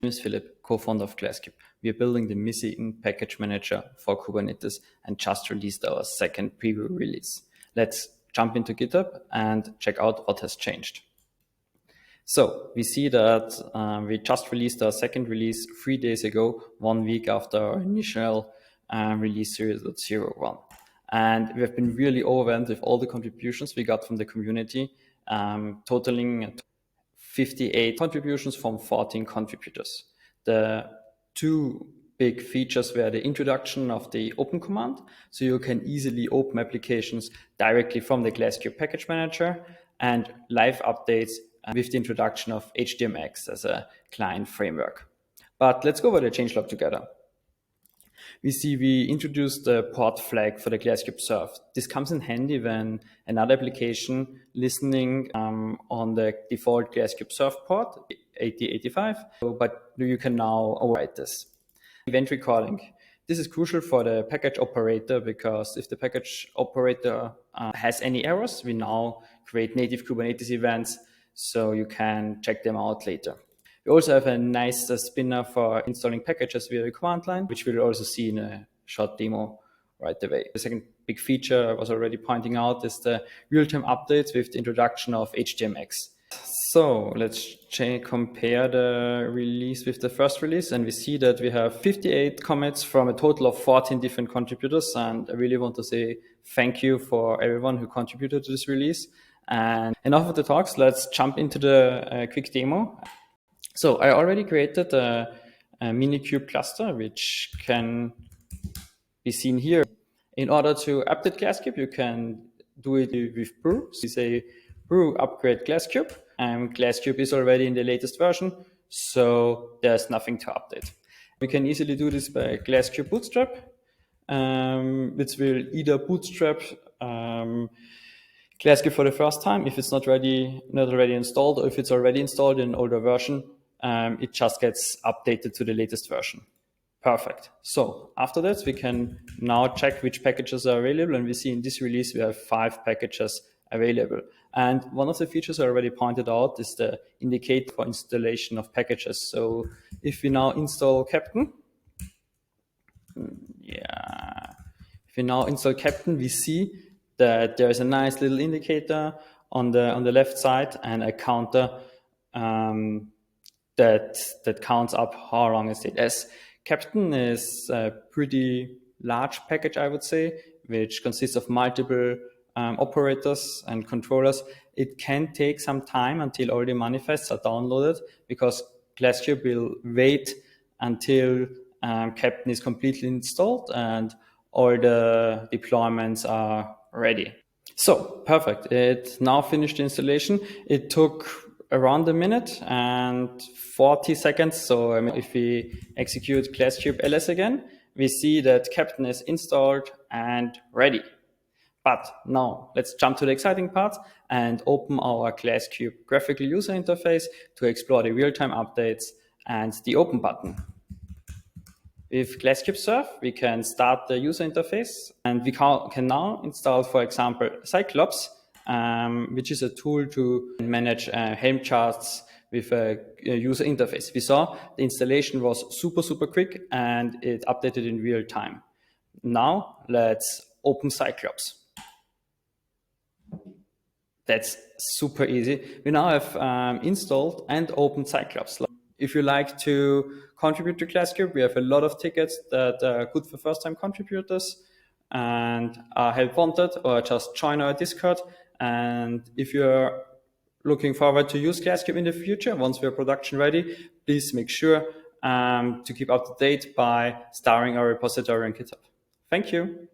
My name is Philip, co-founder of Glasskube. We are building the missing package manager for Kubernetes and just released our second preview release. Let's jump into GitHub and check out what has changed. So we see that we just released our second release 3 days ago, 1 week after our initial release 0.01. And we have been really overwhelmed with all the contributions we got from the community, totaling 58 contributions from 14 contributors. The two big features were the introduction of the open command, so you can easily open applications directly from the Glasskube package manager, and live updates with the introduction of HDMX as a client framework. But let's go over the changelog together. We introduced the port flag for the Glasskube serve. This comes in handy when another application listening on the default Glasskube serve port, 8085, but you can now override this. Event recording. This is crucial for the package operator because if the package operator has any errors, we now create native Kubernetes events so you can check them out later. We also have a nice spinner for installing packages via the command line, which we'll also see in a short demo right away. The second big feature I was already pointing out is the real-time updates with the introduction of HDMX. So let's compare the release with the first release, and we see that we have 58 commits from a total of 14 different contributors. And I really want to say thank you for everyone who contributed to this release. And enough of the talks, let's jump into the quick demo. So I already created a Minikube cluster, which can be seen here. In order to update Glasskube, you can do it with brew. So you say brew upgrade Glasskube, and Glasskube is already in the latest version, so there's nothing to update. We can easily do this by Glasskube bootstrap, which will either bootstrap Glasskube for the first time if it's not already installed, or if it's already installed in an older version, it just gets updated to the latest version. Perfect. So after that, we can now check which packages are available, and we see in this release we have 5 packages available. And one of the features I already pointed out is the indicator for installation of packages. So if we now install Captain, we see that there is a nice little indicator on the left side and a counter that counts up how long it stayed. As Captain is a pretty large package, I would say, which consists of multiple operators and controllers, it can take some time until all the manifests are downloaded, because Glasskube will wait until Captain is completely installed and all the deployments are ready. So perfect. It now finished the installation. It took around a minute and 40 seconds. So if we execute Glasskube ls again, we see that Captain is installed and ready. But now let's jump to the exciting part and open our Glasskube graphical user interface to explore the real-time updates and the open button. With Glasskube Serve, we can start the user interface, and we can now install, for example, Cyclops, which is a tool to manage Helm charts with a user interface. We saw the installation was super quick and it updated in real time. Now let's open Cyclops. That's super easy. We now have installed and opened Cyclops. If you like to contribute to Glasskube, we have a lot of tickets that are good for first-time contributors and are help wanted, or just join our Discord. And if you're looking forward to use Glasskube in the future, once we're production ready, please make sure to keep up to date by starring our repository on GitHub. Thank you.